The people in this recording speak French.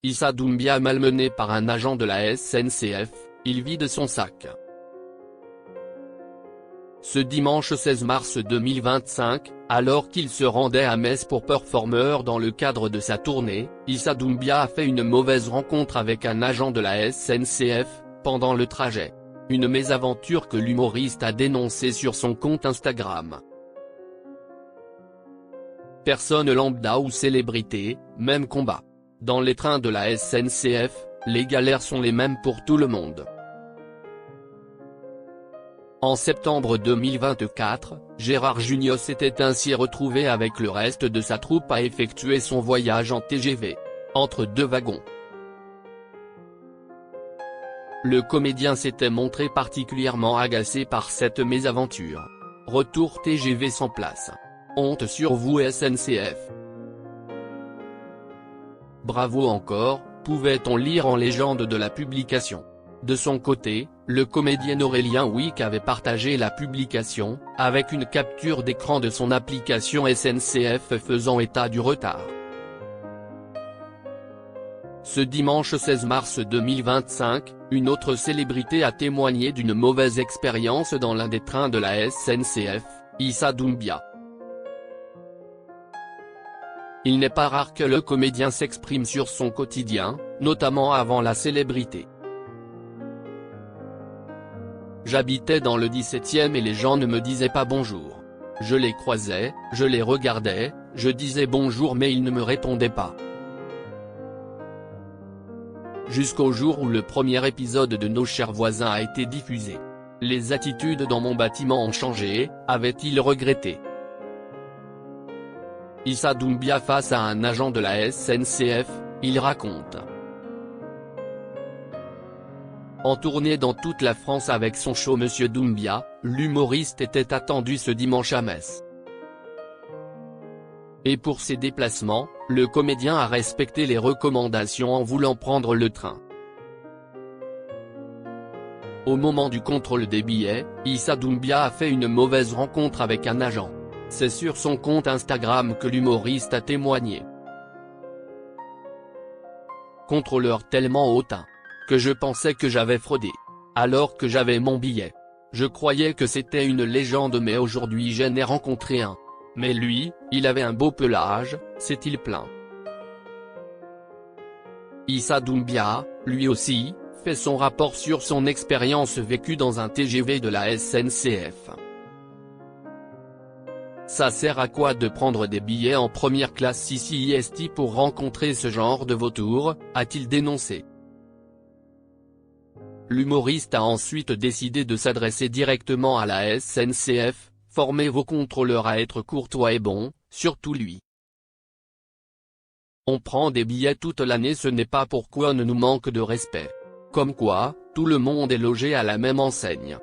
Issa Doumbia malmené par un agent de la SNCF, il vide son sac. Ce dimanche 16 mars 2025, alors qu'il se rendait à Metz pour Performer dans le cadre de sa tournée, Issa Doumbia a fait une mauvaise rencontre avec un agent de la SNCF, pendant le trajet. Une mésaventure que l'humoriste a dénoncée sur son compte Instagram. Personne lambda ou célébrité, même combat. Dans les trains de la SNCF, les galères sont les mêmes pour tout le monde. En septembre 2024, Gérard Jugnot s'était ainsi retrouvé avec le reste de sa troupe à effectuer son voyage en TGV, entre deux wagons. Le comédien s'était montré particulièrement agacé par cette mésaventure. Retour TGV sans place. Honte sur vous SNCF. Bravo encore, pouvait-on lire en légende de la publication. De son côté, le comédien Aurélien Wiik avait partagé la publication, avec une capture d'écran de son application SNCF faisant état du retard. Ce dimanche 16 mars 2025, une autre célébrité a témoigné d'une mauvaise expérience dans l'un des trains de la SNCF, Issa Doumbia. Il n'est pas rare que le comédien s'exprime sur son quotidien, notamment avant la célébrité. J'habitais dans le 17e et les gens ne me disaient pas bonjour. Je les croisais, je les regardais, je disais bonjour mais ils ne me répondaient pas. Jusqu'au jour où le premier épisode de Nos chers voisins a été diffusé. Les attitudes dans mon bâtiment ont changé, avait-il regretté. Issa Doumbia face à un agent de la SNCF, il raconte. En tournée dans toute la France avec son show Monsieur Doumbia, l'humoriste était attendu ce dimanche à Metz. Et pour ses déplacements, le comédien a respecté les recommandations en voulant prendre le train. Au moment du contrôle des billets, Issa Doumbia a fait une mauvaise rencontre avec un agent. C'est sur son compte Instagram que l'humoriste a témoigné. Contrôleur tellement hautain. Que je pensais que j'avais fraudé. Alors que j'avais mon billet. Je croyais que c'était une légende mais aujourd'hui j'en ai rencontré un. Mais lui, il avait un beau pelage, s'est-il plaint. Issa Doumbia, lui aussi, fait son rapport sur son expérience vécue dans un TGV de la SNCF. Ça sert à quoi de prendre des billets en première classe ici pour rencontrer ce genre de vautours, a-t-il dénoncé. L'humoriste a ensuite décidé de s'adresser directement à la SNCF, formez vos contrôleurs à être courtois et bons, surtout lui. On prend des billets toute l'année, ce n'est pas pourquoi on nous manque de respect. Comme quoi, tout le monde est logé à la même enseigne.